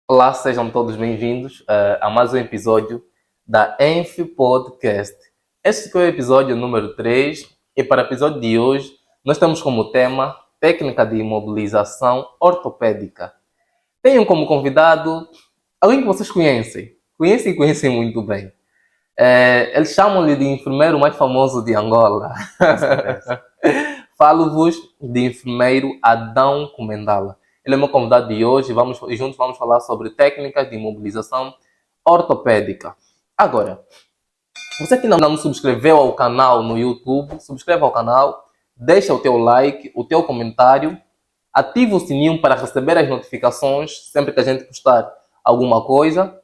Olá, sejam todos bem-vindos a mais um episódio da Enf Podcast. Este foi o episódio número 3 e para o episódio de hoje nós temos como tema técnica de imobilização ortopédica. Tenho como convidado alguém que vocês conhecem e conhecem muito bem. Eles chamam-lhe de enfermeiro mais famoso de Angola. Com certeza. Falo-vos de enfermeiro Adão Comendala. Ele é meu convidado de hoje e juntos vamos falar sobre técnicas de imobilização ortopédica. Agora, você que não subscreveu ao canal no YouTube, subscreva ao canal, deixa o teu like, o teu comentário, ativa o sininho para receber as notificações sempre que a gente postar alguma coisa.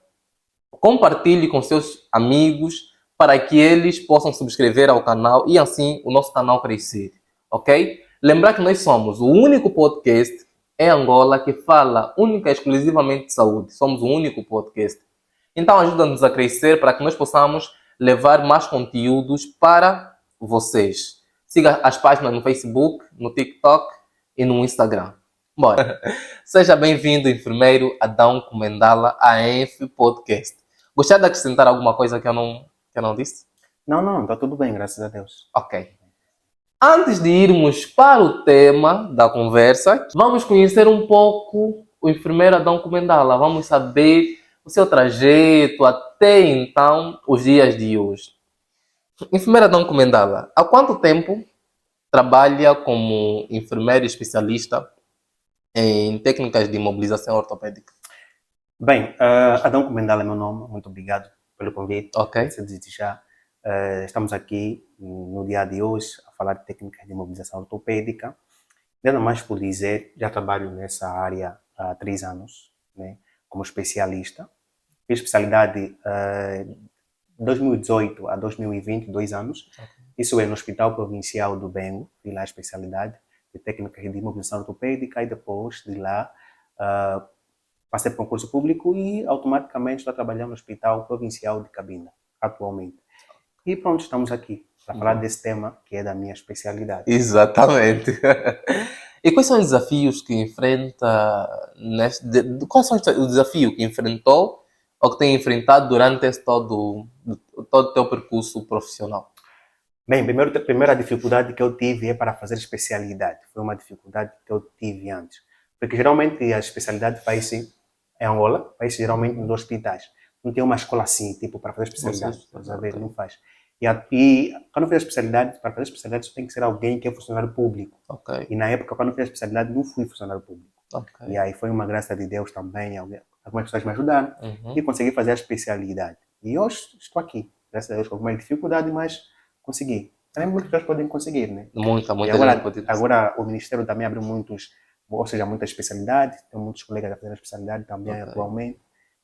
Compartilhe com seus amigos para que eles possam subscrever ao canal e assim o nosso canal crescer, ok? Lembrar que nós somos o único podcast em Angola que fala única e exclusivamente de saúde. Somos o único podcast. Então ajuda-nos a crescer para que nós possamos levar mais conteúdos para vocês. Siga as páginas no Facebook, no TikTok e no Instagram. Bora! Seja bem-vindo, enfermeiro Adão Comendala, a ENF Podcast. Gostaria de acrescentar alguma coisa que eu não disse? Não, tá tudo bem, graças a Deus. Ok. Antes de irmos para o tema da conversa, vamos conhecer um pouco o enfermeiro Adão Comendala. Vamos saber o seu trajeto até então, os dias de hoje. Enfermeiro Adão Comendala, há quanto tempo trabalha como enfermeiro especialista em técnicas de imobilização ortopédica? Bem, Adão Comendal é meu nome, muito obrigado pelo convite. Ok. Se desejar, estamos aqui no dia de hoje a falar de técnicas de imobilização ortopédica. Nada mais por dizer, já trabalho nessa área há 3 anos, né, como especialista. Fiz especialidade de 2018 a 2020, 2 anos. Isso é no Hospital Provincial do Bengo, fiz lá a especialidade de técnicas de imobilização ortopédica e depois de lá passei por um concurso público e automaticamente estou trabalhando no Hospital Provincial de Cabinda, atualmente. E pronto, estamos aqui para falar desse tema que é da minha especialidade. Exatamente. E quais são os desafios que enfrenta quais são os desafios que enfrentou ou que tem enfrentado durante todo o teu percurso profissional? Bem, primeiro a dificuldade que eu tive é para fazer especialidade. Foi uma dificuldade que eu tive antes. Porque geralmente a especialidade faz-se em Angola, faz-se geralmente nos hospitais. Não tem uma escola assim, tipo, para fazer especialidade. Estás a ver? Ok. Não faz. E quando eu fiz a especialidade, para fazer especialidade, você tem que ser alguém que é funcionário público. Ok. E na época, quando eu fiz a especialidade, não fui funcionário público. Ok. E aí foi uma graça de Deus também, algumas pessoas me ajudaram Uhum. e consegui fazer a especialidade. E hoje estou aqui, graças a Deus, com alguma dificuldade, mas consegui. Também muitas pessoas podem conseguir, né? Muita E gente agora, pode dizer. agora o Ministério também abriu muita especialidade, tem muitos colegas a fazer a especialidade também Ok. atualmente.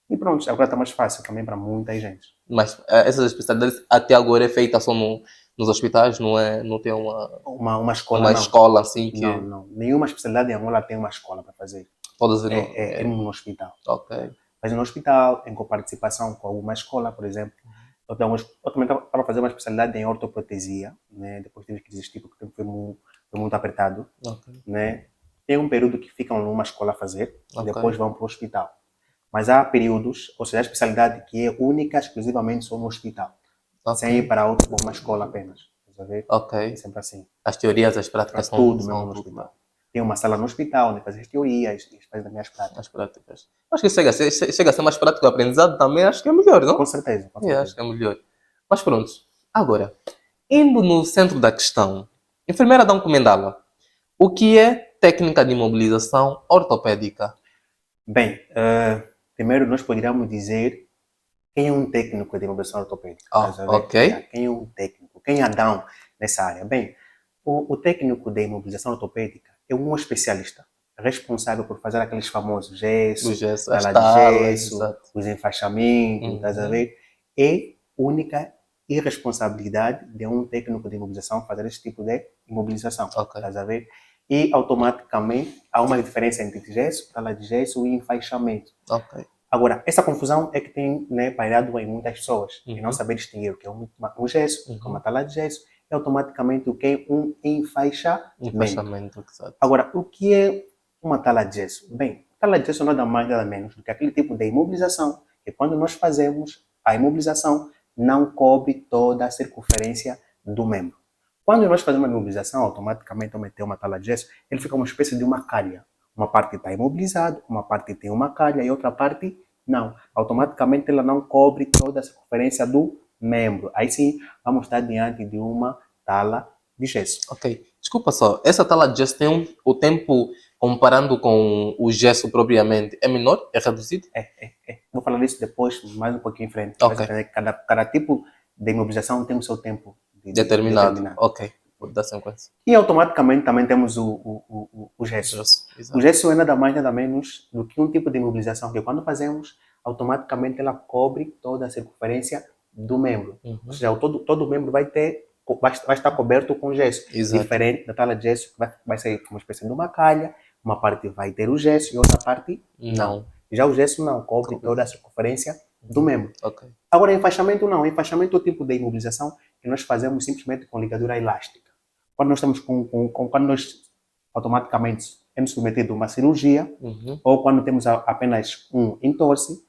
E pronto, agora está mais fácil também para muita gente. Mas essas especialidades até agora é feita só nos hospitais, não tem Uma escola, uma não. escola assim que Não. Nenhuma especialidade em Angola tem uma escola para fazer. pode ser. É no hospital. Ok. Faz no hospital, em coparticipação com alguma escola, por exemplo. Eu também estava a fazer uma especialidade em ortoprotesia, né? Depois tive que desistir porque foi muito apertado, Ok. né? Tem um período que ficam numa escola a fazer e Ok. depois vão para o hospital. Mas há períodos, ou seja, a especialidade que é única, exclusivamente só no hospital, sem ir para uma escola apenas. Estás a ver? Ok. É sempre assim. As teorias, as Para práticas tudo são mesmo no tudo hospital. Tem uma sala no hospital, onde fazem as teorias e fazem também as práticas. as práticas. Acho que chega a ser mais prático o aprendizado também, acho que é melhor, não? Com certeza, com É, acho certeza. que é melhor. Mas pronto. Agora, indo no centro da questão, enfermeira Adão Comendala, o que é técnica de imobilização ortopédica? Bem, primeiro nós poderíamos dizer quem é um técnico de imobilização ortopédica. Estás a ver? Ok. Quem é um técnico? Quem é Adão nessa área? Bem, o técnico de imobilização ortopédica é um especialista responsável por fazer aqueles famosos O gesso, gesso, as tala de talas, gesso, exato. os enfaixamentos, estás a ver? É única irresponsabilidade de um técnico de imobilização fazer esse tipo de imobilização. Ok. Estás a ver? E automaticamente há uma diferença entre gesso, tala de gesso e enfaixamento. Ok. Agora, essa confusão é que tem, né, pairado em muitas pessoas, e não saber distinguir o que é um gesso, o que é uma tala de gesso, e automaticamente o que é um enfaixamento. Enfaixamento, exato. Agora, o que é uma tala de gesso? Bem, tala de gesso nada mais, nada menos do que aquele tipo de imobilização que quando nós fazemos a imobilização não cobre toda a circunferência do membro. Quando nós fazemos a imobilização, automaticamente ao meter uma tala de gesso, ele fica uma espécie de uma calha. Uma parte está imobilizada, uma parte tem uma calha e outra parte não. Automaticamente ela não cobre toda a circunferência do membro. Aí sim, vamos estar diante de uma tala de gesso. Ok. Desculpa só, essa tala de gesso tem o tempo, comparando com o gesso propriamente, é menor? É reduzido? Vou falar disso depois, mais um pouquinho em frente. Ok. Cada tipo de imobilização tem o seu tempo Determinado. Ok. Vou dar sequência. E automaticamente também temos o gesso. Exato. O gesso é nada mais, nada menos do que um tipo de imobilização que quando fazemos, automaticamente ela cobre toda a circunferência do membro. Ou seja, todo o membro vai estar coberto com gesso. Exato. Diferente da tala de gesso, que vai sair uma espécie de uma calha, uma parte vai ter o gesso e outra parte não. Já o gesso não, cobre toda a circunferência do membro. Ok. Agora, enfaixamento não. Enfaixamento é o tipo de imobilização que nós fazemos simplesmente com ligadura elástica. Quando nós estamos quando nós automaticamente é submetido a uma cirurgia, ou quando temos apenas um entorse,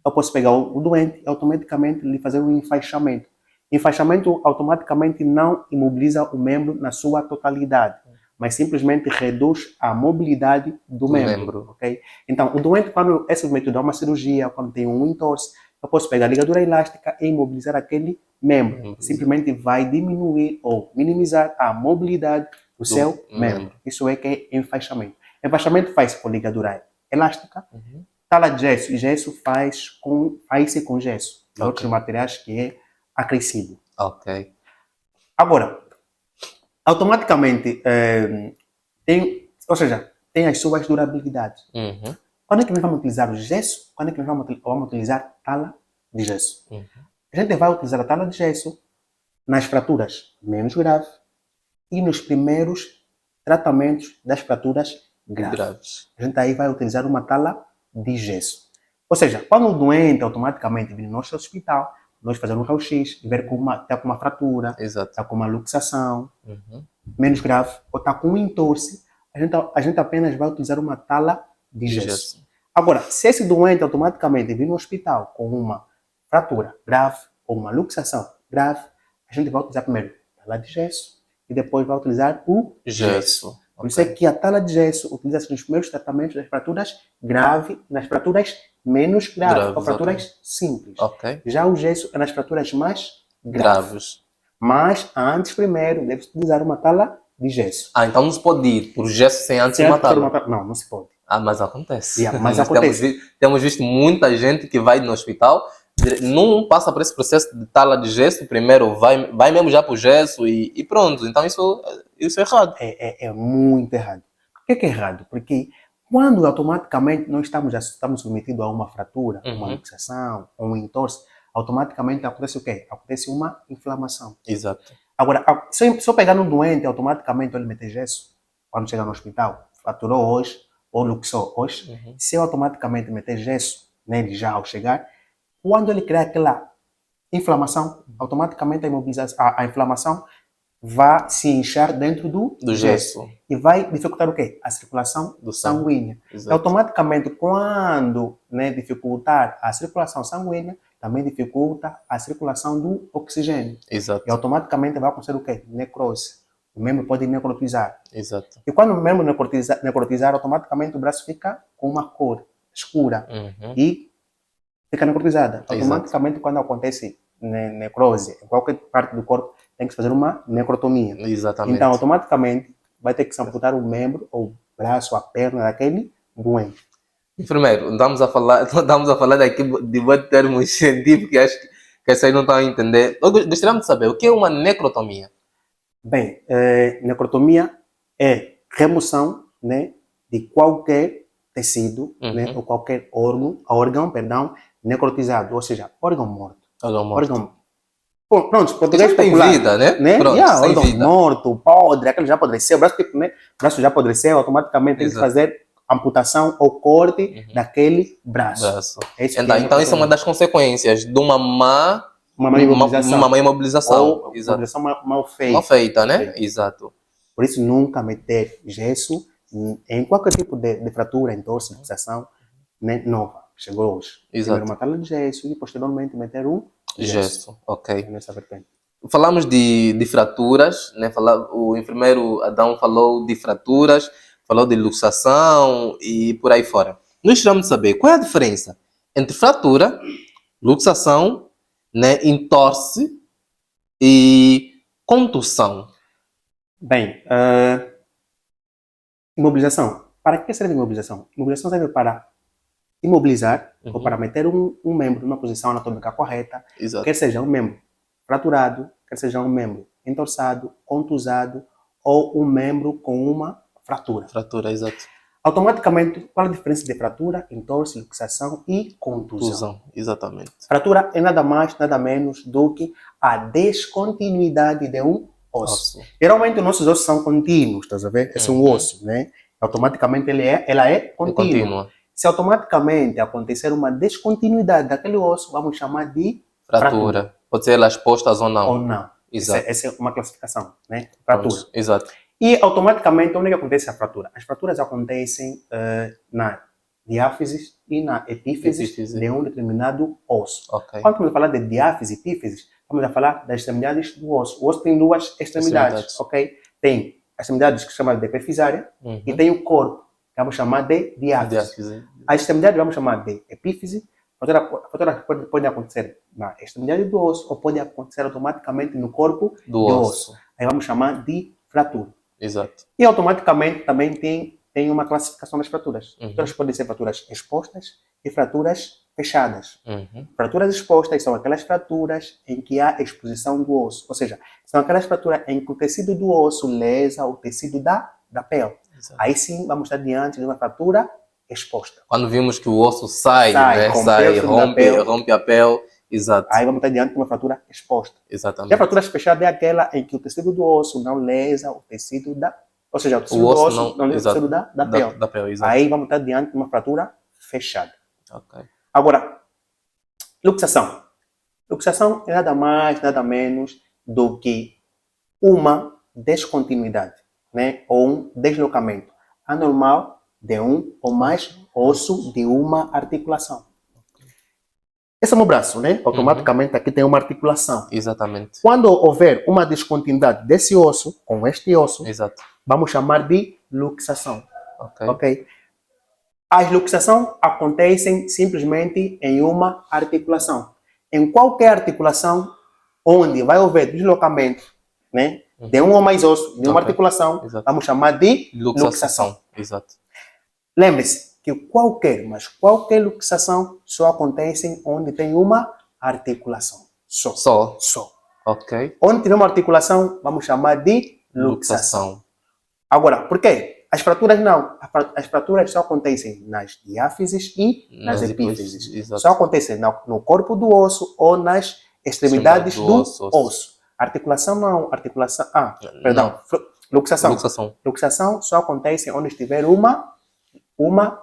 eu posso pegar o doente e automaticamente lhe fazer um enfaixamento. Enfaixamento automaticamente não imobiliza o membro na sua totalidade, mas simplesmente reduz a mobilidade do membro. Okay? Então, o doente, quando é submetido a uma cirurgia, quando tem um entorse, eu posso pegar a ligadura elástica e imobilizar aquele membro. Simplesmente vai diminuir ou minimizar a mobilidade do seu membro. Isso é que é enfaixamento. Enfaixamento faz com ligadura elástica, tala de gesso, e gesso faz-se com gesso. E outros materiais que é acrescido. Ok. Agora, automaticamente tem as suas durabilidades. Quando é que nós vamos utilizar o gesso? Quando é que nós vamos utilizar tala de gesso? A gente vai utilizar a tala de gesso nas fraturas menos graves e nos primeiros tratamentos das fraturas graves. A gente aí vai utilizar uma tala de gesso. Ou seja, quando o doente automaticamente vir no nosso hospital, nós fazemos um raio-x e ver que está com uma fratura, está com uma luxação menos grave, ou está com um entorse, a gente apenas vai utilizar uma tala de gesso. Agora, se esse doente automaticamente vir no hospital com uma fratura grave ou uma luxação grave, a gente vai utilizar primeiro a tala de gesso e depois vai utilizar o gesso. Por isso é que a tala de gesso utiliza-se nos primeiros tratamentos das fraturas graves, nas fraturas menos graves, ou fraturas simples. Já o gesso é nas fraturas mais graves. Mas antes, primeiro, deve-se utilizar uma tala de gesso. Então não se pode ir por gesso sem antes uma tala? Não, não se pode. Mas acontece. Mas acontece. Temos visto muita gente que vai no hospital, não passa por esse processo de tala de gesso, primeiro vai mesmo já para o gesso e pronto. Então isso é errado. É muito errado. Por que é errado? Porque quando automaticamente nós estamos submetidos a uma fratura, uma luxação, um entorse, automaticamente acontece o quê? Acontece uma inflamação. Exato. Agora, se eu pegar no doente, automaticamente ele meter gesso, quando chega no hospital, fraturou hoje, ou luxou hoje, se eu automaticamente meter gesso nele já ao chegar, quando ele criar aquela inflamação, automaticamente a inflamação vai se inchar dentro do gesso. E vai dificultar o quê? A circulação sanguínea. E automaticamente, quando dificultar a circulação sanguínea, também dificulta a circulação do oxigênio. Exato. E automaticamente vai acontecer o quê? Necrose. O membro pode necrotizar. Exato. E quando o membro necrotizar, automaticamente o braço fica com uma cor escura e fica necrotizada. Automaticamente, quando acontece necrose em qualquer parte do corpo, tem que fazer uma necrotomia. Exatamente. Então, automaticamente, vai ter que se amputar o membro, ou o braço, a perna daquele doente. Enfermeiro, estamos a falar daqui de termos científicos que acho que vocês não estão a entender. Eu gostaria de saber o que é uma necrotomia. Bem, necrotomia é remoção de qualquer tecido ou qualquer órgão, necrotizado, ou seja, órgão morto. Pronto, português tem popular, vida, né? Pronto, órgão vida. morto, podre, aquele já apodreceu, o braço já apodreceu, automaticamente tem que fazer amputação ou corte daquele braço. Então isso é uma das consequências de uma má imobilização. Ou imobilização mal feita. Mal feita, né? Exato. Por isso, nunca meter gesso em qualquer tipo de fratura, entorse, luxação, né, nova. Chegou hoje. Exato. Primeiro uma tala de gesso e posteriormente meter um gesso. Ok. Nessa vertente. Falamos de fraturas, né? O enfermeiro Adão falou de fraturas, falou de luxação e por aí fora. Nós precisamos saber qual é a diferença entre fratura, luxação, né, entorse e contusão. Bem, imobilização. Para que serve imobilização? Imobilização serve para imobilizar ou para meter um membro numa posição anatômica correta, Exato. quer seja um membro fraturado, quer seja um membro entorçado, contusado ou um membro com uma fratura. Fratura, exato. Automaticamente, qual a diferença de fratura, entorse, luxação e contusão? Exatamente. Fratura é nada mais, nada menos do que a descontinuidade de um osso. Geralmente, os nossos ossos são contínuos, estás a ver? Esse é um osso, né? Automaticamente, ela é contínua. Se automaticamente acontecer uma descontinuidade daquele osso, vamos chamar de fratura. Pode ser elas postas ou não. Ou não. Exato. Essa é uma classificação, né? Fratura. Exato. E automaticamente, onde acontece a fratura? As fraturas acontecem na diáfise e na epífise de um determinado osso. Okay. Quando vamos falar de diáfise e epífise, vamos a falar das extremidades do osso. O osso tem duas extremidades. Ok? Tem as extremidades que se chama de epifisária e tem o corpo, que vamos chamar de diáfise. A extremidade vamos chamar de epífise. A fratura pode acontecer na extremidade do osso ou pode acontecer automaticamente no corpo do osso. Aí vamos chamar de fratura. Exato. E automaticamente também tem uma classificação das fraturas. Fraturas podem ser fraturas expostas e fraturas fechadas. Fraturas expostas são aquelas fraturas em que há exposição do osso. Ou seja, são aquelas fraturas em que o tecido do osso lesa o tecido da pele. Exato. Aí sim vamos estar diante de uma fratura exposta. Quando vimos que o osso sai, né? Rompe a pele. Exato. Aí vamos estar diante de uma fratura exposta. Exatamente. E a fratura fechada é aquela em que o tecido do osso não lesa o tecido da... Ou seja, o tecido do osso não lesa o tecido da pele. Exato. Aí vamos estar diante de uma fratura fechada. Okay. Agora, luxação. Luxação é nada mais, nada menos do que uma descontinuidade, né? Ou um deslocamento anormal de um ou mais osso de uma articulação. Esse é o meu braço, né? Automaticamente aqui tem uma articulação. Exatamente. Quando houver uma descontinuidade desse osso com este osso, exato, vamos chamar de luxação. Ok? As luxações acontecem simplesmente em uma articulação. Em qualquer articulação onde vai haver deslocamento, né, de um ou mais osso, de uma articulação, exato, vamos chamar de luxação. Exato. Lembre-se que qualquer luxação só acontece onde tem uma articulação. Só. Ok. Onde tiver uma articulação, vamos chamar de luxação. Agora, por quê? As fraturas não. As fraturas só acontecem nas diáfises e nas epífises. Só acontecem no corpo do osso ou nas extremidades do osso. Articulação não. Luxação. Luxação só acontece onde estiver uma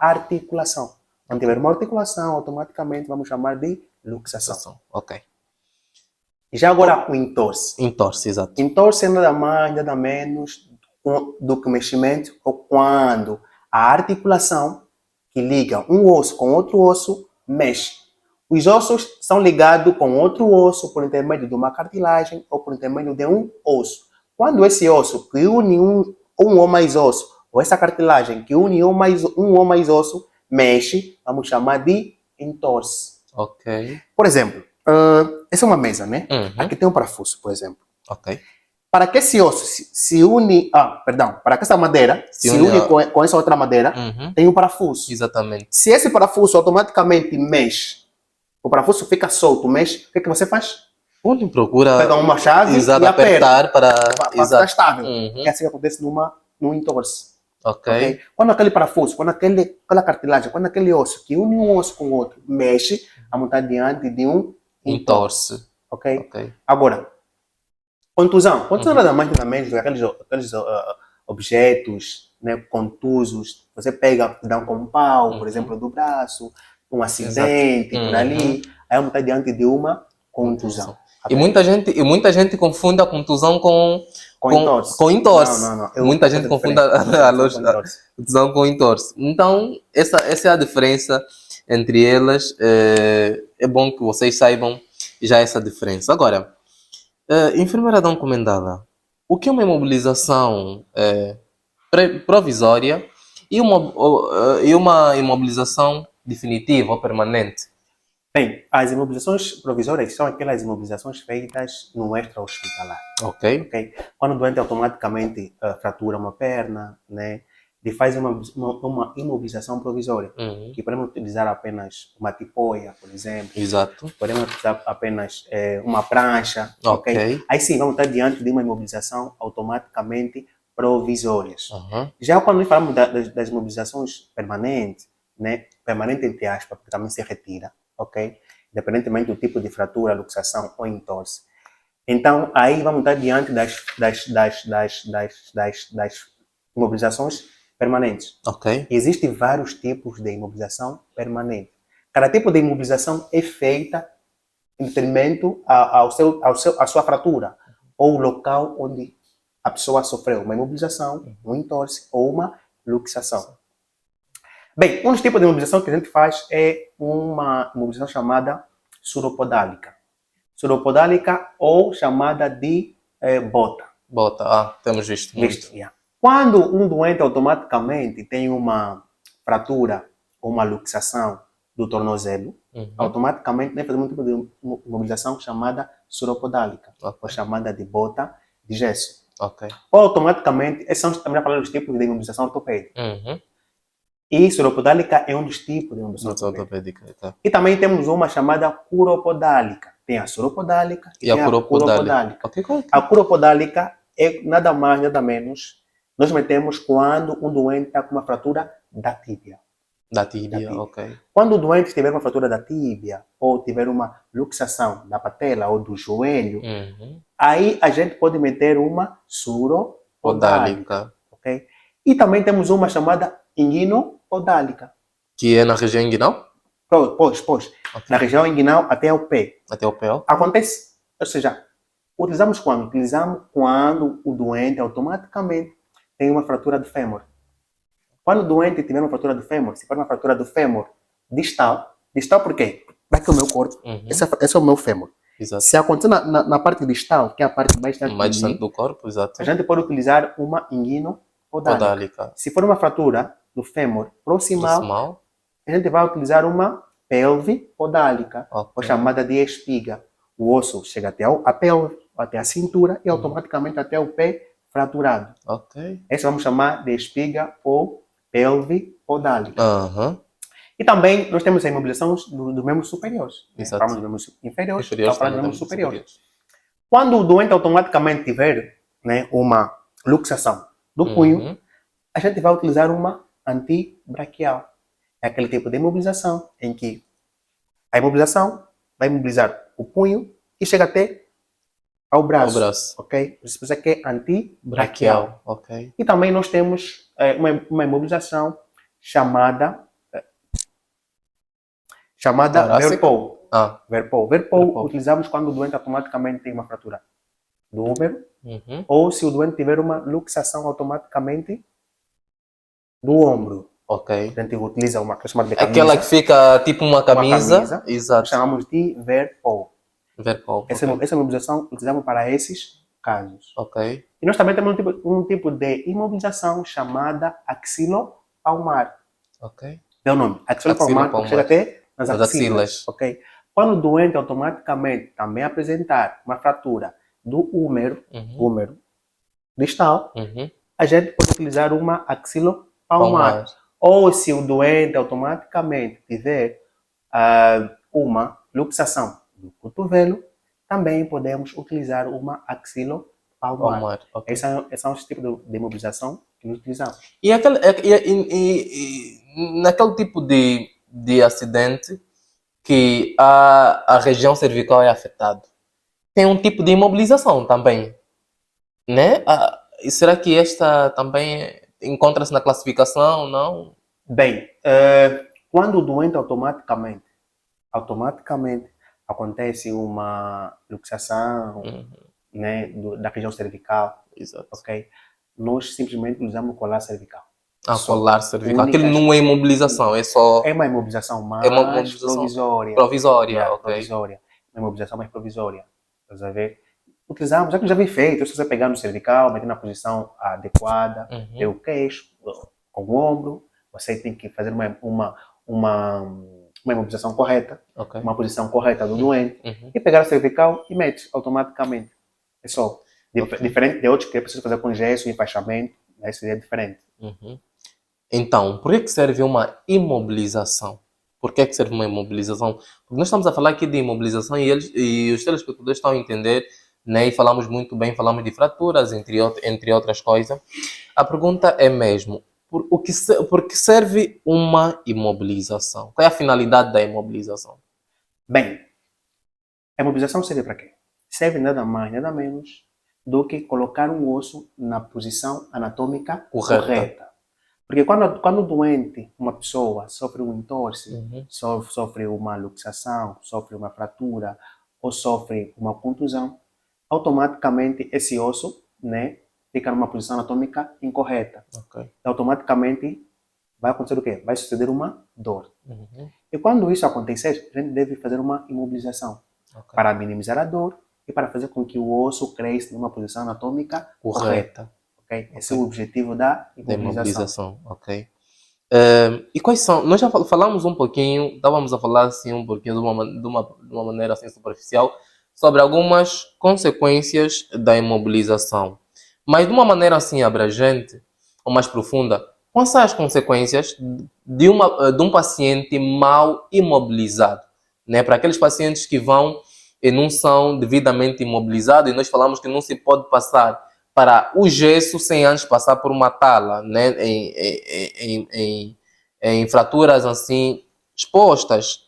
articulação. Quando tiver uma articulação, automaticamente vamos chamar de luxação. Ok. E já agora o entorse. Entorse, exato. Entorse é nada mais, nada menos do que meximento ou quando a articulação que liga um osso com outro osso mexe. Os ossos são ligados com outro osso por intermédio de uma cartilagem ou por intermédio de um osso. Quando esse osso que une um ou mais osso, ou essa cartilagem que une um ou mais osso, mexe, vamos chamar de entorse. Ok. Por exemplo, essa é uma mesa, né? Aqui tem um parafuso, por exemplo. Ok. Para que esse osso se une... para que essa madeira se une com essa outra madeira, tem um parafuso. Exatamente. Se esse parafuso automaticamente mexe, o parafuso fica solto, mexe, o que você faz? Onde procura... Pega uma chave e apertar para ficar estável. É assim que acontece num entorse. Ok. Quando aquele parafuso, quando aquela cartilagem, quando aquele osso que une um osso com o outro mexe, vamos estar diante de um entorse. Ok? Agora, contusão. Contusão nada mais nada menos do que aqueles objetos, né, contusos. Você pega, dá um pau, por exemplo, do braço, um acidente, por ali. Aí vamos estar diante de uma contusão. E muita gente confunde a contusão com Com entorse. com entorse. Não. Muita gente confunde a tesão com entorse. Então, essa é a diferença entre elas. É bom que vocês saibam já essa diferença. Agora, enfermeira Dom Comendala, o que é uma imobilização provisória e uma imobilização definitiva ou permanente? Bem, as imobilizações provisórias são aquelas imobilizações feitas no extra-hospitalar. Ok. Okay? Quando o doente automaticamente fratura uma perna, né, ele faz uma imobilização provisória, que podemos utilizar apenas uma tipoia, por exemplo. Exato. Podemos utilizar apenas uma prancha. Ok. Aí sim, vamos estar diante de uma imobilização automaticamente provisórias. Uhum. Já quando nós falamos das imobilizações permanentes, né, permanente entre aspas, porque também se retira, ok? Independentemente do tipo de fratura, luxação ou entorse. Então, aí vamos estar diante das imobilizações permanentes. Ok. Existem vários tipos de imobilização permanente. Cada tipo de imobilização é feita em detrimento à sua fratura ou o local onde a pessoa sofreu uma imobilização, um entorse ou uma luxação. Bem, um dos tipos de imobilização que a gente faz é uma imobilização chamada suropodálica. Suropodálica ou chamada de bota. Bota. Temos visto muito. Yeah. Quando um doente automaticamente tem uma fratura ou uma luxação do tornozelo, automaticamente nós fazemos um tipo de imobilização chamada suropodálica, ou chamada de bota de gesso. Ok. Ou automaticamente, esses são também a falar dos tipos de imobilização ortopédica. E suropodálica é um dos tipos de imobilização ortopédica. Tá. E também temos uma chamada curopodálica. Tem a suropodálica e tem a curopodálica. Okay. A curopodálica é nada mais, nada menos. Nós metemos quando um doente está com uma fratura da tíbia. Da tíbia, ok. Quando o doente tiver uma fratura da tíbia ou tiver uma luxação da patela ou do joelho, aí a gente pode meter uma suropodálica. Okay? E também temos uma chamada inguinopodálica. Que é na região inguinal? Pois. Okay. Na região inguinal até o pé. Até o pé, ok. Acontece, ou seja, utilizamos quando? Utilizamos quando o doente automaticamente tem uma fratura do fêmur. Quando o doente tiver uma fratura do fêmur, se for uma fratura do fêmur distal por quê? Daqui é o meu corpo, esse é o meu fêmur. Exato. Se acontecer na parte distal, que é a parte mais distante do corpo, exato. A gente pode utilizar uma inguinopodálica. Se for uma fratura do fêmur proximal, a gente vai utilizar uma pelve podálica, ou chamada de espiga. O osso chega até a pelve, até a cintura e automaticamente até o pé fraturado. Ok. Essa vamos chamar de espiga ou pelve podálica. E também nós temos a imobilização dos membros superiores. Exato. Falamos dos membros inferiores, falamos dos membros superiores. Quando o doente automaticamente tiver, né, uma luxação do punho, a gente vai utilizar uma antibraquial. É aquele tipo de imobilização em que a imobilização vai imobilizar o punho e chega até ao braço. Ok? Isso aqui é antibraquial. Ok. E também nós temos uma imobilização chamada Verpol. Verpol utilizamos quando o doente automaticamente tem uma fratura do úmero ou se o doente tiver uma luxação automaticamente do ombro. Ok. A gente utiliza uma chamada de camisa. Aquela que fica tipo uma camisa. Exato. Chamamos de Verpol. Verpol. Essa imobilização utilizamos para esses casos. Ok. E nós também temos um tipo de imobilização chamada axilopalmar. Ok. É o nome. Axilopalmar, porque chega até nas axilas. Ok. Quando o doente automaticamente também apresentar uma fratura do úmero distal, a gente pode utilizar uma axilopalmar. Ou se o doente automaticamente tiver uma luxação do cotovelo, também podemos utilizar uma axilopalmar. Esses são os tipos de imobilização que nós utilizamos. E naquele tipo de acidente que a região cervical é afetada, tem um tipo de imobilização também, né? E será que esta também encontra-se na classificação, não? Bem, quando o doente automaticamente acontece uma luxação, né, da região cervical, Exato. ok? Nós simplesmente usamos colar cervical. Só. Colar cervical. Aquilo Únicas- não é imobilização, é só... É uma imobilização É uma mais imobilização provisória. provisória, Yeah, ok. provisória. Uma imobilização mais provisória. Estás a ver? Utilizamos, já que já vem feito, se você pegar no cervical, meter na posição adequada, ter o queixo, com o ombro, você tem que fazer uma imobilização correta, Ok. uma posição correta do doente, Uhum. e pegar a cervical e mete automaticamente. É só. Ok. Diferente de outros que é preciso fazer com gesso e enfaixamento, aí seria diferente. Uhum. Então, por que serve uma imobilização? Por que serve uma imobilização? Porque nós estamos a falar aqui de imobilização e os telespectadores estão a entender, né? E falamos muito bem, falamos de fraturas, entre outras coisas. A pergunta é mesmo, por que serve uma imobilização? Qual é a finalidade da imobilização? Bem, a imobilização serve para quê? Serve nada mais, nada menos do que colocar um osso na posição anatômica Correta. correta. Porque quando o doente, uma pessoa, sofre um entorse, sofre uma luxação, sofre uma fratura ou sofre uma contusão, automaticamente esse osso, né, fica numa posição anatômica incorreta. Ok. Automaticamente vai acontecer o quê? Vai suceder uma dor. Uhum. E quando isso acontecer, a gente deve fazer uma imobilização Ok. para minimizar a dor e para fazer com que o osso cresça numa posição anatômica correta. Okay? Esse é o objetivo da Da imobilização. imobilização, ok. E quais são? Nós já falamos um pouquinho, estávamos a falar assim um pouquinho de uma maneira assim superficial sobre algumas consequências da imobilização. Mas de uma maneira assim abrangente ou mais profunda, quais são as consequências de um paciente mal imobilizado? Né? Para aqueles pacientes que vão e não são devidamente imobilizados, e nós falamos que não se pode passar para o gesso sem antes passar por uma tala, né? Em fraturas assim expostas,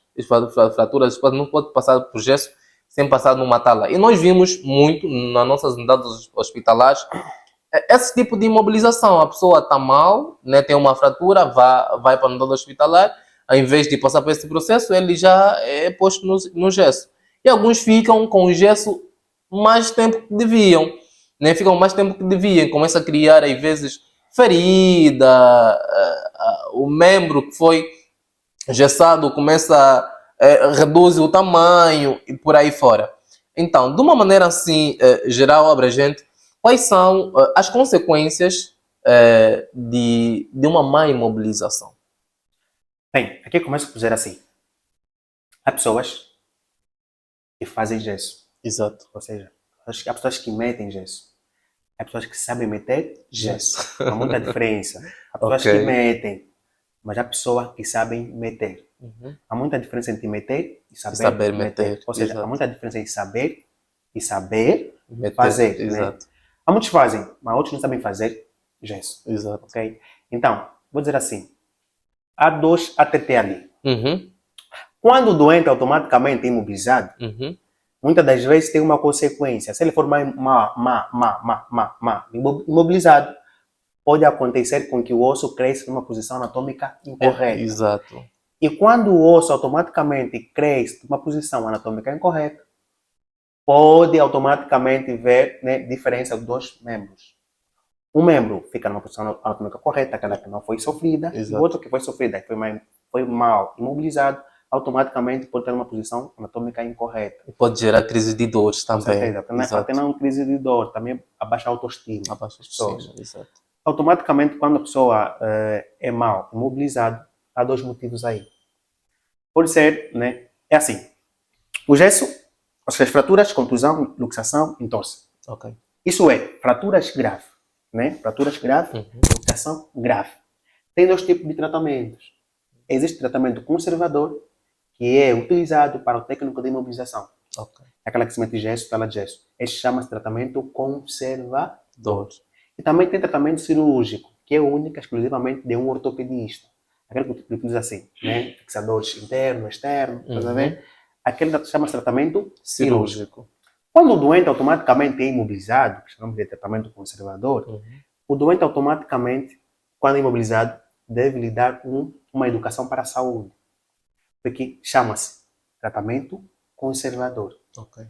fraturas expostas, não pode passar por gesso sem passar numa tala. E nós vimos muito nas nossas unidades hospitalares esse tipo de imobilização. A pessoa está mal, né? Tem uma fratura, vai para a unidade hospitalar, ao invés de passar por esse processo, ele já é posto no gesso. E alguns ficam com o gesso mais tempo que deviam, né? Ficam mais tempo que deviam, começa a criar às vezes ferida, o membro que foi engessado começa reduz o tamanho e por aí fora. Então, de uma maneira assim geral, abrangente, quais são as consequências de uma má imobilização? Bem, aqui começo a dizer assim. Há pessoas que fazem gesso. Exato. Ou seja, há pessoas que metem gesso. Há pessoas que sabem meter gesso. Há muita diferença. Há pessoas Ok. que metem, mas há pessoas que sabem meter. Há muita diferença entre meter e saber, meter. Ou seja, exato. há muita diferença em saber e saber Meter, fazer. exato. Né? Há muitos que fazem, mas outros não sabem fazer gesso. Exato. Ok? Então, vou dizer assim. Há dois ATT ali. Uhum. Quando o doente é automaticamente imobilizado, Uhum. muitas das vezes tem uma consequência. Se ele for imobilizado, pode acontecer com que o osso cresça numa posição anatômica incorreta. Exato. E quando o osso automaticamente cresce numa posição anatômica incorreta, pode automaticamente ver, né, diferença dos dois membros. Um membro fica numa posição anatômica correta, aquela que não foi sofrida, e o outro que foi sofrida, que foi mal imobilizado, automaticamente pode ter uma posição anatômica incorreta. E pode gerar crise de dores também. Com certeza. Até não crise de dor, também abaixa a autoestima. Abaixa a autoestima, exato. Automaticamente, quando a pessoa é mal imobilizada, há dois motivos aí. Pode ser, né? É assim. O gesso, as fraturas, contusão, luxação, entorse. Ok. Isso é, fraturas graves, né? Fraturas graves, luxação grave. Tem dois tipos de tratamentos. Existe tratamento conservador, que é utilizado para o técnico de imobilização. Ok. Aquela que se mete gesso, tela de gesso. Este chama-se tratamento conservador. E também tem tratamento cirúrgico, que é única exclusivamente de um ortopedista. Aquele que utiliza assim, né? Fixadores interno, externo, tá vendo? Aquele chama-se tratamento cirúrgico. Quando o doente automaticamente é imobilizado, que chamamos de tratamento conservador, o doente automaticamente, quando é imobilizado, deve lhe dar uma educação para a saúde. Porque chama-se tratamento conservador. Ok.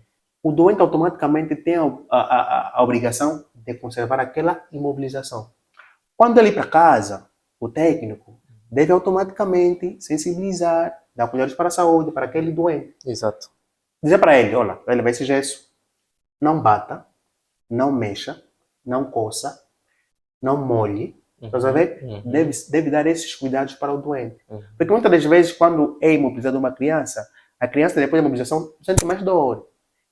o doente automaticamente tem a obrigação de conservar aquela imobilização. Quando ele ir para casa, o técnico deve automaticamente sensibilizar, dar cuidados para a saúde, para aquele doente. Exato. Dizer para ele, olha, vai levar esse gesso, não bata, não mexa, não coça, não molhe, estás a ver? Deve dar esses cuidados para o doente. Porque muitas das vezes, quando é imobilizada uma criança, a criança depois da imobilização sente mais dor.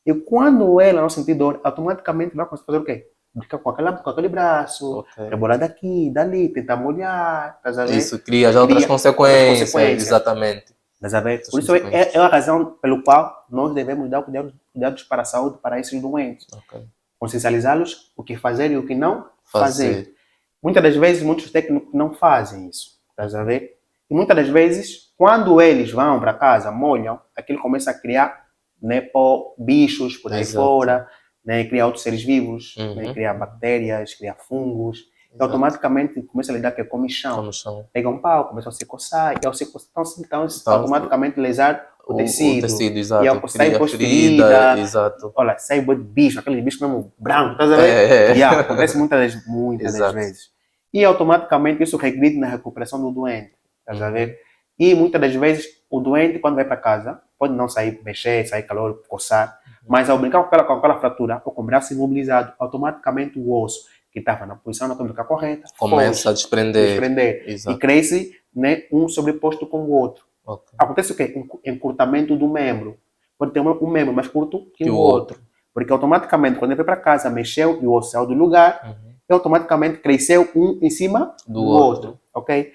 E quando ela não sentir dor, automaticamente vai fazer o quê? Fica com aquele braço, Ok. rebolar daqui, dali, tentar molhar, estás a ver? Isso cria já outras Cria consequências. consequências. Exatamente. Estás a ver? Essas Por isso é consequências. a razão pelo qual nós devemos dar cuidados para a saúde para esses doentes. Ok. Consciencializá-los o que fazer e o que não fazer. Fazer. Muitas das vezes, muitos técnicos não fazem isso. Estás a ver? E muitas das vezes, quando eles vão para casa, molham, aquilo começa a criar, né, bichos por aí Exato. fora, né, criar outros seres vivos, né, Uhum. criar bactérias, criar fungos. E Exato. automaticamente começa a lidar com a comichão. No chão. Pegam um pau, começam a se coçar, e ao se coçar, então Então, automaticamente lesar o tecido. tecido, E exato. ao sai Cria depois ferida, ferida. exato. Olha, sai um bicho, aquele bicho mesmo branco, estás a ver? É. Acontece muitas das Exato. vezes. E automaticamente isso regride na recuperação do doente, estás a ver? E muitas das vezes o doente, quando vai para casa, pode não sair mexer, sair calor, coçar, mas ao brincar com aquela fratura, ou com o braço imobilizado, automaticamente o osso que estava na posição anatômica correta Começa a foge, desprender. e Exato. cresce, né, um sobreposto com o outro. Ok. Acontece o quê? Encurtamento do membro. Pode ter um membro mais curto que Que o o outro. Porque automaticamente, quando ele foi para casa, mexeu e o osso saiu do lugar, e automaticamente cresceu um em cima do outro. Ok?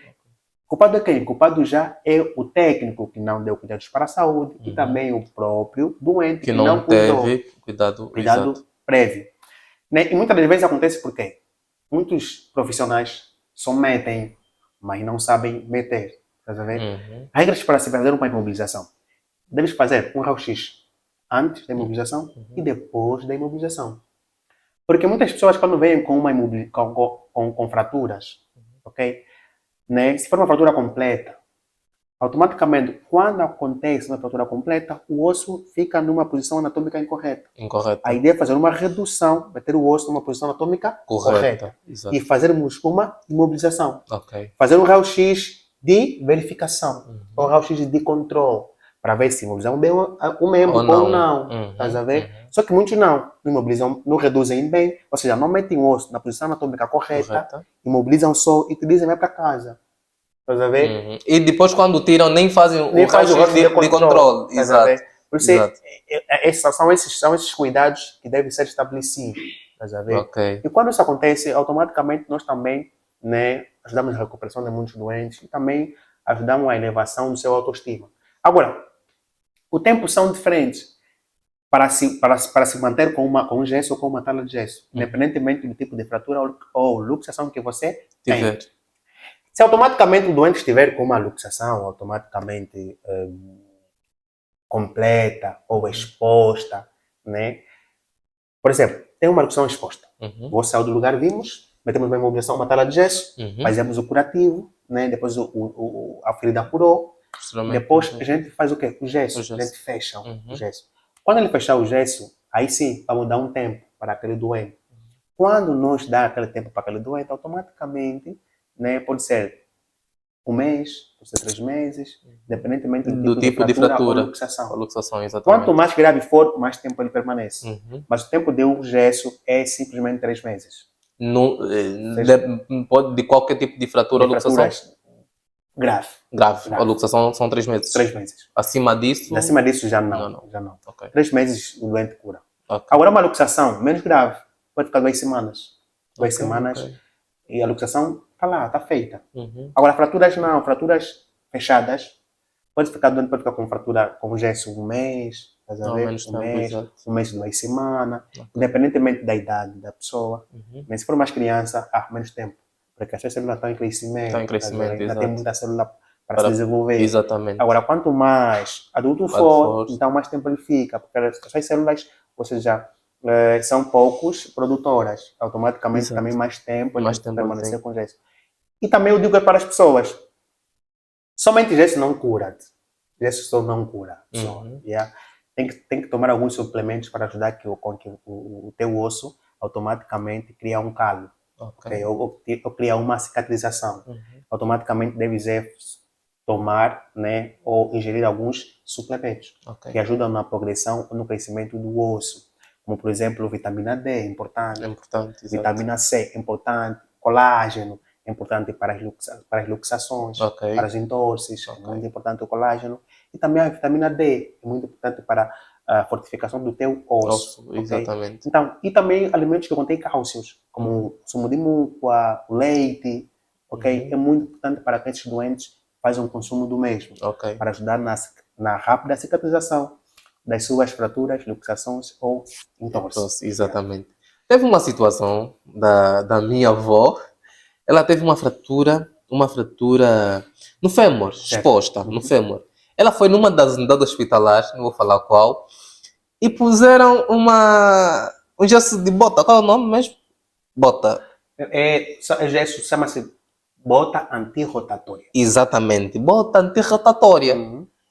Culpado é quem? Culpado já é o técnico que não deu cuidados para a saúde e também o próprio doente Que que não cuidou. teve cuidado. Cuidado Exato. prévio. Né? E muitas das vezes acontece por quê? Muitos profissionais só metem, mas não sabem meter. Estás a ver? Regras para se fazer uma imobilização. Deves fazer um raio-x antes da imobilização e depois da imobilização. Porque muitas pessoas, quando vêm com com fraturas, ok? Né? Se for uma fratura completa, automaticamente, quando acontece uma fratura completa, o osso fica numa posição anatômica incorreta. Incorreto. A ideia é fazer uma redução, meter o osso numa posição anatômica correta. Exato. E fazermos uma imobilização. Ok. Fazer um raio-x de verificação, ou raio-x de controle, para ver se imobilizam bem o membro ou não. Estás a ver? Só que muitos não imobilizam, não reduzem bem, ou seja, não metem o osso na posição anatômica correta, imobilizam só e utilizam vai para casa. Estás a ver? E depois, quando tiram, nem fazem Nem faz o raio-x raio-x de controle. Estás a ver? Exato. Por isso, são esses cuidados que devem ser estabelecidos. Estás a ver? Ok. E quando isso acontece, automaticamente nós também, né, ajudamos na recuperação de muitos doentes e também ajudamos a elevação do seu autoestima. Agora, o tempo são diferentes para se manter com um gesso ou com uma tala de gesso, independentemente do tipo de fratura ou luxação que você tem. Se automaticamente o doente estiver com uma luxação automaticamente completa ou exposta, né? Por exemplo, tem uma luxação exposta. Você saiu do lugar, vimos, metemos uma imobilização, uma tala de gesso, fazemos o curativo, né? Depois a ferida curou, depois a gente faz o quê? O gesso. A gente fecha o gesso. Quando ele fechar o gesso, aí sim, vamos dar um tempo para aquele doente. Quando nós dá aquele tempo para aquele doente, automaticamente, né, pode ser um mês, pode ser 3 meses, independentemente do tipo de fratura ou luxação. Exatamente. Quanto mais grave for, mais tempo ele permanece. Mas o tempo de um gesso é simplesmente 3 meses. Pode de qualquer tipo de fratura ou luxação? Grave. A luxação são 3 meses. 3 meses. Acima disso? Acima disso já não. Okay. 3 meses o doente cura. Okay. Agora uma luxação menos grave, pode ficar 2 semanas. 2 semanas e a luxação está lá, está feita. Agora fraturas não, fraturas fechadas, pode ficar com fratura com gesso um mês, um mês, 2 semanas, independentemente da idade da pessoa. Mas se for mais criança, menos tempo. Porque as células estão em crescimento. Ainda tem muita célula para se desenvolver. Exatamente. Agora, quanto mais adulto for, então mais tempo ele fica. Porque essas células, ou seja, são poucos produtoras. Automaticamente também mais tempo ele permanecer com gesso. E também eu digo para as pessoas, somente gesso não cura. Gesso só não cura. tem que tomar alguns suplementos para ajudar com que o teu osso automaticamente cria um calo, Ok. ok? Ou cria uma cicatrização. Uhum. Automaticamente deves tomar, né, ou ingerir alguns suplementos Ok. que ajudam na progressão ou no crescimento do osso, como por exemplo vitamina D, é importante, É importante, exato. vitamina C, é importante, colágeno, é importante para as luxações, Ok. para as entorses, é Ok. muito importante o colágeno, e também a vitamina D, é muito importante para a fortificação do teu osso, Osso, ok? exatamente. Então, e também alimentos que contêm cálcios, como o sumo de múcua, o leite, ok? É muito importante para que esses doentes façam o consumo do mesmo, Ok. para ajudar na rápida cicatrização das suas fraturas, luxações ou entorse. Exatamente. Teve uma situação da minha avó, ela teve uma fratura no fêmur, Certo. exposta no fêmur. Ela foi numa das unidades hospitalares, não vou falar qual, e puseram um gesso de bota. Qual é o nome mesmo? Bota. Isso chama-se bota antirrotatória. Exatamente, bota antirrotatória.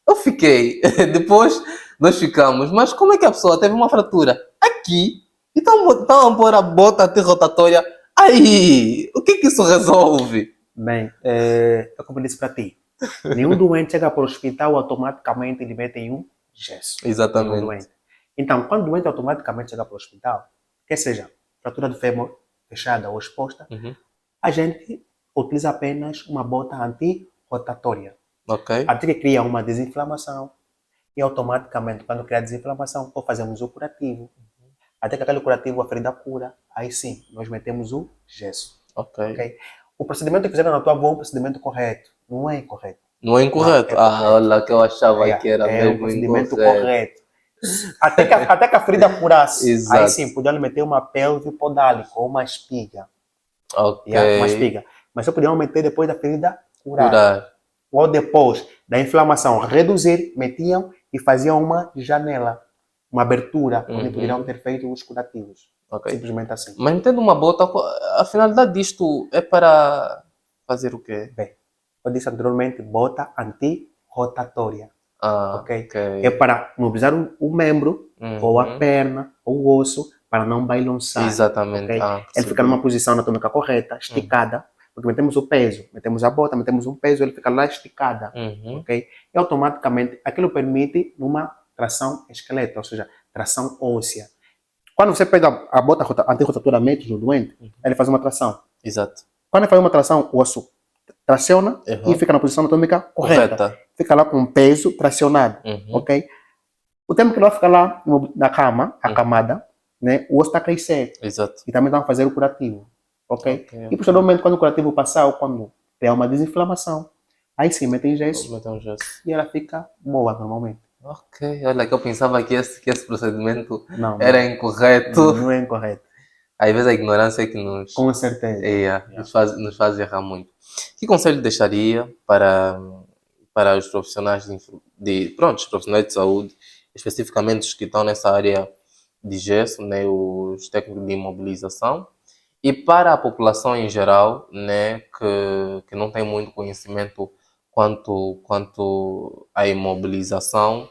Eu fiquei, depois nós ficamos, mas como é que a pessoa teve uma fratura aqui e estão a pôr a bota antirrotatória aí? O que isso resolve? Bem, eu como disse para ti, nenhum doente chega para o hospital automaticamente ele mete em um gesso. Nenhum Exatamente. doente. Então, quando o doente automaticamente chega para o hospital, quer seja fratura do fêmur fechada ou exposta, Uhum. a gente utiliza apenas uma bota antirrotatória. Ok. Até que cria uma desinflamação e automaticamente, quando cria desinflamação, ou fazemos o curativo. Até que aquele curativo, a ferida cura, aí sim, nós metemos o gesso. Ok. Ok? O procedimento que fizeram na tua avó é um procedimento correto. Não é incorreto. Não é incorreto? Não, é correto. Olha que eu achava que era É um mesmo procedimento incorreto. correto. Até que a ferida curasse, aí Exato. sim, podiam meter uma pelve podálica ou uma espiga. Ok. Uma espiga. Mas só podiam meter depois da ferida curar. Curar. Ou depois da inflamação reduzir, metiam e faziam uma janela, uma abertura, onde poderiam ter feito os curativos. Ok. Simplesmente assim. Mas entendo uma bota, a finalidade disto é para fazer o quê? Bem, eu disse anteriormente, bota antirrotatória. Ah, Ok? ok. É para mobilizar o membro, ou a Uhum. perna, ou o osso, para não balançar. Exatamente. Ok? Ah, Ele percebi. fica numa posição anatômica correta, esticada, porque metemos o peso, metemos a bota, metemos um peso, ele fica lá esticada. Uhum. Ok? E automaticamente aquilo permite uma tração esquelética, ou seja, tração óssea. Quando você pega a bota antirrotatória, mete no doente, ele faz uma tração. Exato. Quando ele faz uma tração, o osso traciona e fica na posição anatômica correta. Fica lá com peso tracionado. Uhum. Ok? O tempo que ele vai ficar lá na cama, acamada, né, o osso está a crescer. Exato. E também vão fazer o curativo. Ok? Ok. E posteriormente, quando o curativo passar, ou quando tem uma desinflamação, aí sim, metem gesso Meter um gesso. e ela fica boa normalmente. Ok. Olha, que eu pensava que esse procedimento Não, era incorreto. não é incorreto. Às vezes a ignorância é que Com certeza. nos faz errar muito. Que conselho deixaria para os profissionais os profissionais de saúde, especificamente os que estão nessa área de gesso, né, os técnicos de imobilização, e para a população em geral, né, que não tem muito conhecimento quanto à imobilização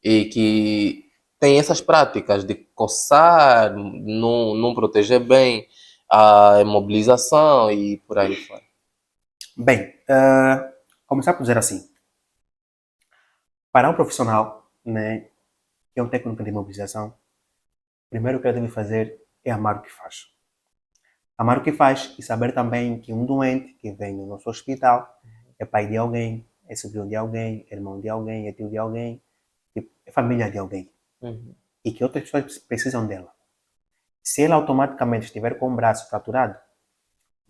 e que tem essas práticas de coçar, não proteger bem a imobilização e por aí fora. Bem, começar por dizer assim. Para um profissional, né, que é um técnico de imobilização, primeiro que ele deve fazer é amar o que faz. Amar o que faz e saber também que um doente que vem no nosso hospital é pai de alguém, é sobrinho de alguém, é irmão de alguém, é tio de alguém, é família de alguém. Uhum. E que outras pessoas precisam dela. Se ela automaticamente estiver com o braço fraturado,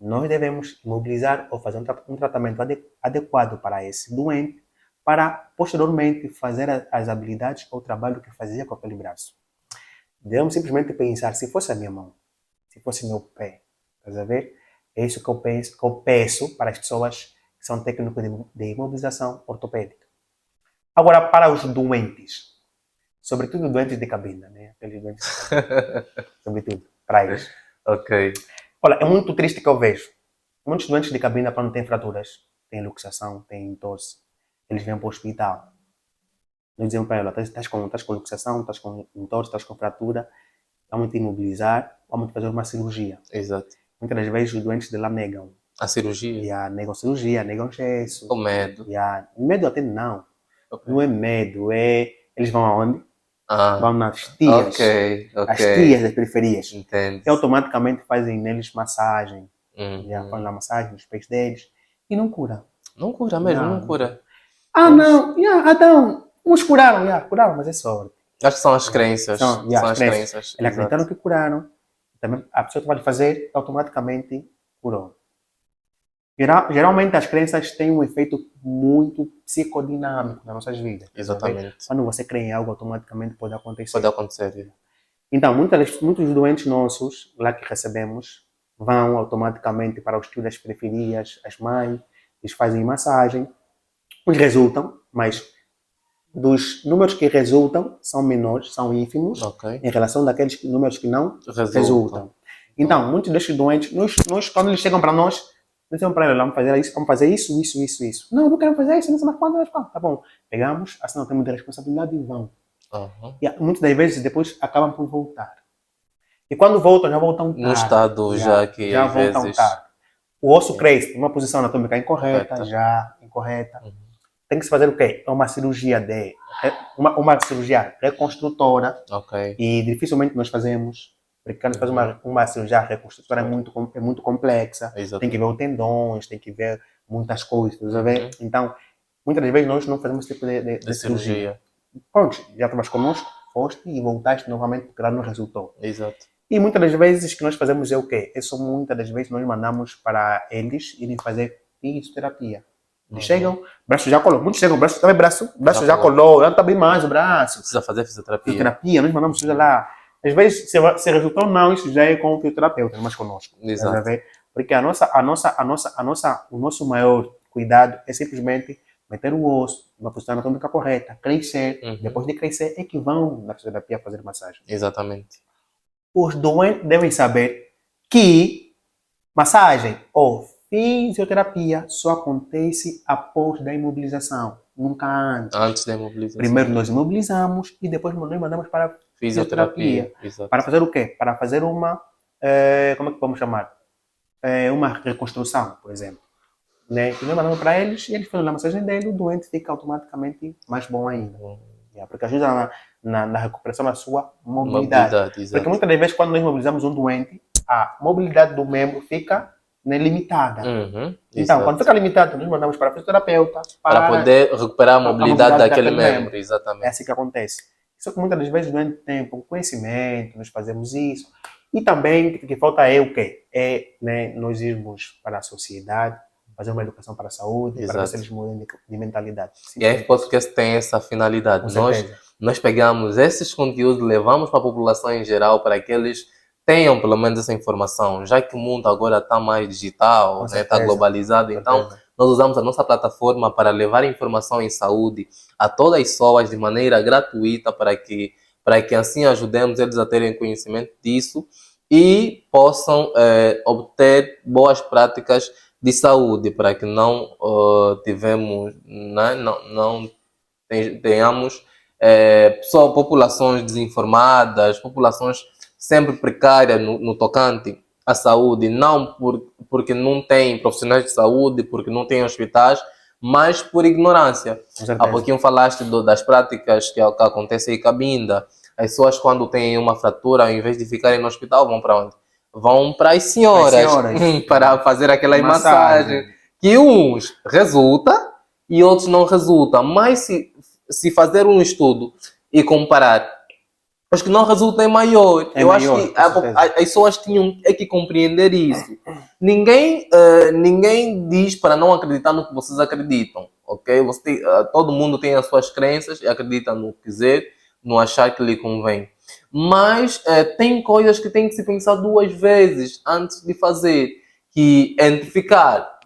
nós devemos imobilizar ou fazer um tratamento adequado para esse doente, para posteriormente fazer as habilidades ou o trabalho que fazia com aquele braço. Devemos simplesmente pensar, se fosse a minha mão, se fosse meu pé, estás a ver? É isso que eu peço para as pessoas que são técnicos de imobilização ortopédica. Agora, para os doentes, sobretudo doentes de cabina, né? Aqueles doentes de cabina, sobretudo, para eles. Ok. Olha, é muito triste que eu vejo. Muitos doentes de cabina, quando têm fraturas, têm luxação, têm entorse, eles vêm para o hospital. Nós dizemos para ela, estás com luxação, estás com entorse, estás com fratura, vamos te imobilizar, vamos te fazer uma cirurgia. Exato. Muitas das vezes os doentes de lá negam. A cirurgia? Negam cirurgia, negam gesso. O medo. Medo até não. Okay. Não é medo, eles vão aonde? Ah, vão nas tias. ok. As tias das periferias. Entendo. E automaticamente fazem neles massagem. Uhum. Fazem a massagem nos pés deles. E não cura. Não cura mesmo, não cura. Não. Então, uns curaram, mas é sorte. Acho que são as crenças. São as crenças. Eles acreditaram que curaram. Também a pessoa que vai fazer, automaticamente curou. Geralmente as crenças têm um efeito muito psicodinâmico nas nossas vidas. Exatamente. Quando você crê em algo, automaticamente pode acontecer. Pode acontecer. Então, muitos doentes nossos, lá que recebemos, vão automaticamente para os tios das periferias, as mães, eles fazem massagem, uns resultam, mas dos números que resultam são menores, são ínfimos, em relação daqueles números que não resultam. Então, muitos destes doentes, nós quando eles chegam para nós dizemos para eles, vamos fazer isso. Não quero fazer isso, não sei mais quando. Tá bom, pegamos, assim não temos de responsabilidade e vão. E muitas das vezes depois acabam por voltar. E quando voltam, já voltam tarde. No estado já que já às voltam vezes... tarde. O osso cresce, uma posição anatômica incorreta. Tem que se fazer o quê? Uma cirurgia uma cirurgia reconstrutora. E dificilmente nós fazemos. Porque quando faz uma cirurgia reconstrutora é muito complexa. Exatamente. Tem que ver os tendões, tem que ver muitas coisas. Então, muitas das vezes nós não fazemos esse tipo de cirurgia. Pronto, já estavas connosco, foste e voltaste novamente porque lá não resultou. Exato. E muitas das vezes que nós fazemos é o quê? Muitas das vezes nós mandamos para eles irem fazer fisioterapia. Eles chegam, braço já colou. Muitos chegam, braço já colou, já não está bem mais o braço. Precisa fazer fisioterapia. Fisioterapia, nós mandamos seja lá. Às vezes, se resultou ou não, isso já é com o fisioterapeuta, mas conosco. Exato. Porque o nosso maior cuidado é simplesmente meter o osso numa posição anatômica correta, crescer. Depois de crescer, é que vão na fisioterapia fazer massagem. Exatamente. Os doentes devem saber que massagem ou fisioterapia só acontece após da imobilização, nunca antes. Antes da imobilização. Primeiro nós imobilizamos e depois nós mandamos para a fisioterapia. Exato. Para fazer o quê? Para fazer uma, como é que vamos chamar? Uma reconstrução, por exemplo. Né? E nós mandamos para eles e eles fazem a massagem dele, o doente fica automaticamente mais bom ainda. Porque ajuda na recuperação da sua mobilidade. Porque muitas das vezes, quando nós mobilizamos um doente, a mobilidade do membro fica limitada. Então, quando fica limitada, nós mandamos para o fisioterapeuta para poder recuperar a mobilidade daquele membro. Exatamente. É assim que acontece. Só que muitas das vezes o doente tem pouco conhecimento, nós fazemos isso. E também, o que falta é o quê? Nós irmos para a sociedade, fazer uma educação para a saúde, para que eles mudem de mentalidade. E aí o podcast tem essa finalidade. Nós pegamos esses conteúdos, levamos para a população em geral, para que eles tenham pelo menos essa informação, já que o mundo agora está mais digital, está globalizado. Então, nós usamos a nossa plataforma para levar informação em saúde a todas as pessoas de maneira gratuita, para que assim ajudemos eles a terem conhecimento disso e possam obter boas práticas de saúde, para que não tenhamos populações desinformadas, populações sempre precárias no tocante à saúde, não porque não tem profissionais de saúde, porque não tem hospitais, mas por ignorância. Há pouquinho falaste das práticas que acontecem em Cabinda. As pessoas, quando têm uma fratura, ao invés de ficarem no hospital, vão para onde? Vão para as senhoras para fazer aquela massagem. Que uns resulta e outros não resultam. Mas se fazer um estudo e comparar, os que não resultam é maior. Eu acho que as pessoas tinham que compreender isso. Ninguém diz para não acreditar no que vocês acreditam. Ok? Todo mundo tem as suas crenças e acredita no que quiser, no achar que lhe convém. Mas tem coisas que tem que se pensar 2 vezes antes de fazer. Que identificar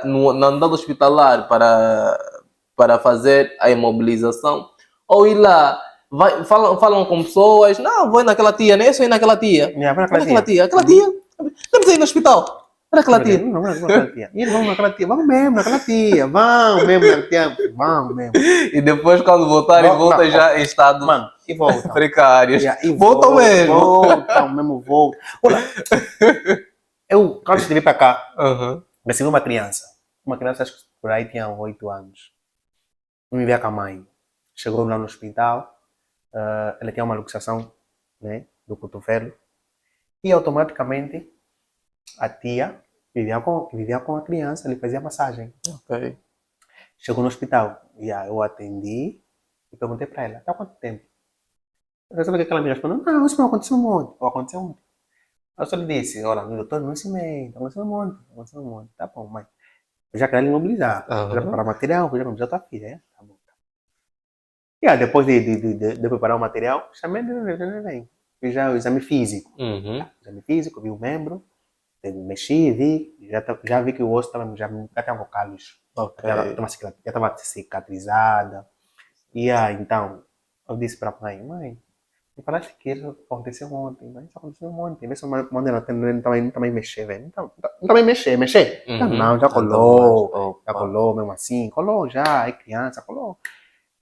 na andada hospitalar para fazer a imobilização, ou ir lá, falam com pessoas, não, vou naquela tia, né? Eu sou ir naquela tia. Vou naquela tia. Aquela tia, temos aí no hospital. Era aquela tia. Não, não, naquela tia. E eles vão naquela tia, vamos mesmo naquela tia, vamos mesmo naquela tia, vamos mesmo. E depois, quando voltarem, voltam já em estado Mano, e voltam. precários. Yeah, e Voltam mesmo. Voltam mesmo, voltam. Olha, eu, quando estive para cá, Aham. recebi uma criança acho que por aí tinha 8 anos. Não vivia com a mãe. Chegou lá no hospital, ela tinha uma luxação, né, do cotovelo, e automaticamente a tia vivia com a criança, lhe fazia massagem. Ok. Chegou no hospital, e aí eu atendi e perguntei para ela, há quanto tempo? Você sabe o que ela me respondeu? Não, isso não aconteceu muito. Ou aconteceu muito. Eu só lhe disse, olha, doutor, não se mente, aconteceu muito, aconteceu muito. Tá bom, mãe. Eu já quero lhe mobilizar. Aham. Já preparar material, já mobilizar tua filha, é? Tá bom. E aí, depois de preparar o material, chamei ele, fiz já o exame físico. Uhum. Exame físico, vi o membro, mexi, vi, já vi que o osso já tinha calos. Ok. Já estava cicatrizada. E aí, então, eu disse para a mãe, me falaste que isso aconteceu ontem, mas isso aconteceu ontem. Vê se a mãe dela também mexer, velho. Então, também mexer. Uhum. Não, já colou. Opa. Já colou mesmo assim. Colou já, é criança, colou.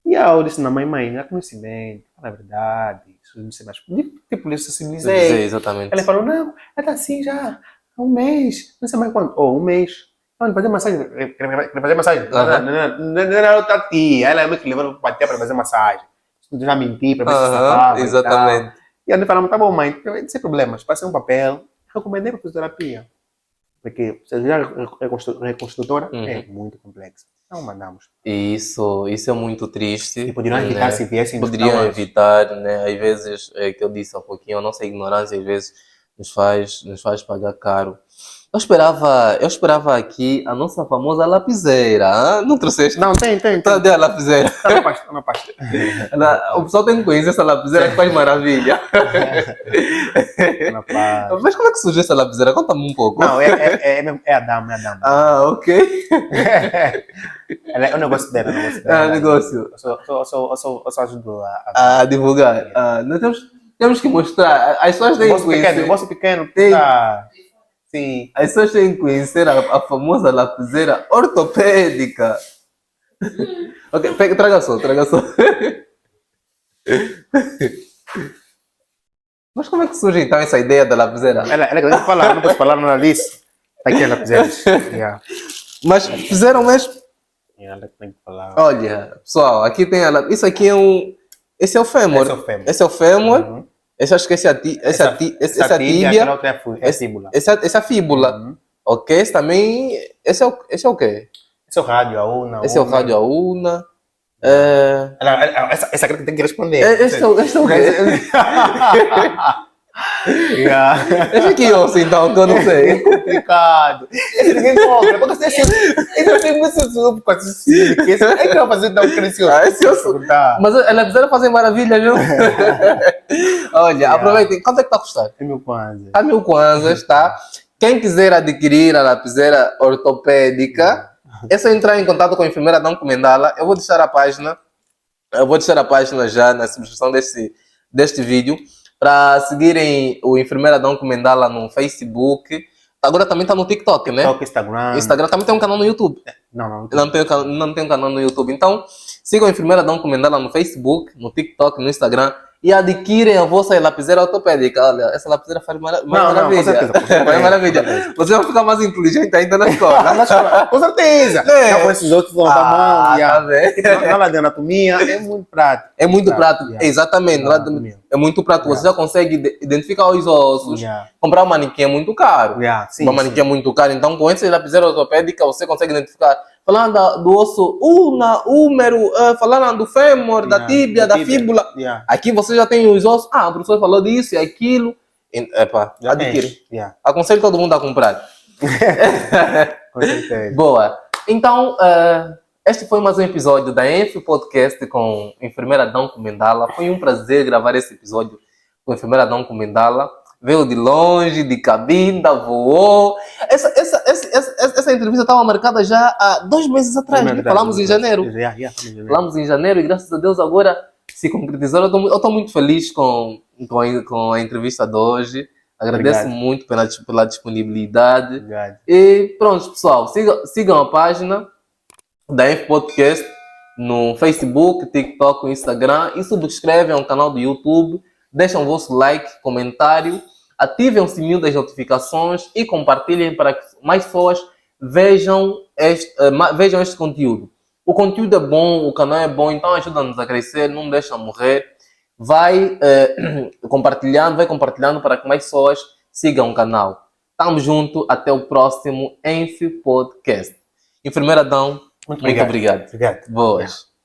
E aí eu disse na mãe, já conhecimento, fala a verdade. Isso não sei mais. Tipo, eu sensibilizei. Exatamente. Ela falou, não, ela tá assim já, há um mês. Não sei mais quanto. Um mês. Não, ele fazia massagem. Quer fazer massagem? Não era outra tia. Ela é muito que levou para tia para fazer massagem. Já menti para ver se safava. Exatamente. E aí falamos, tá bom, mãe, sem problemas, passei um papel, recomendei para fisioterapia. Porque se já reconstrutora é muito complexo. Então mandamos. Isso é muito triste. E poderiam evitar se viessem nos Poderiam traumas. evitar, né? Às vezes, é que eu disse há pouquinho, a nossa ignorância às vezes nos faz pagar caro. Eu esperava aqui a nossa famosa lapiseira. Ah? Não trouxeste? Não, tem. Cadê a lapiseira? Tá na pasta. O pessoal tem que conhecer essa lapiseira que faz maravilha. Na pasta. Mas como é que surgiu essa lapiseira? Conta-me um pouco. Não, é a dama, Ah, ok. É o negócio dela, É negócio. Eu só ajudo a A divulgar. Nós temos que mostrar. As pessoas têm que conhecer. O bolso pequeno, Tem. tá. Sim. As pessoas têm que conhecer a famosa lapiseira ortopédica. Ok, traga só. Mas como é que surge então essa ideia da lapiseira? Ela quer falar, não posso falar nada disso. Tá aqui ela fizeram. Yeah. Mas fizeram mesmo. Ela tem que falar. Olha, pessoal, aqui tem ela. Isso aqui é um. Esse é o fêmur. Esse é o fêmur. Uhum. Esse acho que essa tíbia. Aquela outra é a fíbula. Essa fíbula. Uhum. Ok, esse também. Esse é o quê? Esse é o rádio, a una. Esse é o rádio, a una. Essa cara que tem que responder. Esse é o quê? Esse aqui é osso, então, que eu não sei. É complicado. Esse ninguém compra. Porque você tem muito com esse. É que eu vou fazer dar um crescimento. Esse osso. Mas ela precisa fazer maravilha, viu? Olha, aproveitem. Quanto é que está a custar? É 1.000 kwanzas. Está 1.000 kwanzas, tá? Quem quiser adquirir a lapiseira ortopédica, é só entrar em contato com a enfermeira Dom Comendala. Eu vou deixar a página. Já na descrição deste vídeo. Para seguirem o enfermeira Dom Comendala no Facebook. Agora também está no TikTok, né? Instagram. Instagram também tem um canal no YouTube. Não Não tem um canal no YouTube. Então, sigam a enfermeira Dom Comendala no Facebook, no TikTok, no Instagram. E adquirem a vossa lapiseira ortopédica. Olha, essa lapiseira faz maravilha. Com certeza. Faz maravilha. Você vai ficar mais inteligente ainda na escola. Com certeza. É. Já com esses outros da mão. Tá vendo? Na aula de anatomia é muito prático. É muito prático. Exatamente. É muito prático. Você já consegue identificar os ossos. Comprar um manequim é muito caro. Sim, um manequim é muito caro. Então, com essa lapiseira ortopédica, você consegue identificar. Falando do osso ulna, húmero, falando do fêmur, da tíbia, da fíbula. Aqui você já tem os ossos. O professor falou disso e aquilo. Adquire. Aconselho todo mundo a comprar. Com certeza. Boa. Então, este foi mais um episódio da Enf Podcast com a enfermeira Dom Comendala. Foi um prazer gravar esse episódio com a enfermeira Dom Comendala. Veio de longe, de Cabinda, voou. Essa entrevista estava marcada já há 2 meses atrás. Falamos em janeiro. Falamos em janeiro e graças a Deus agora se concretizou. Eu estou muito feliz com a entrevista de hoje. Agradeço Obrigado. muito pela disponibilidade. Obrigado. E pronto, pessoal, sigam a página da Enf Podcast no Facebook, TikTok, Instagram e subscrevem o canal do YouTube. Deixem o vosso like, comentário, ativem o sininho das notificações e compartilhem para que mais pessoas vejam vejam este conteúdo. O conteúdo é bom, o canal é bom, então ajuda-nos a crescer, não deixa morrer. Vai compartilhando para que mais pessoas sigam o canal. Tamo junto, até o próximo Enf Podcast. Enfermeira Adão, muito obrigado. Obrigado. Boas.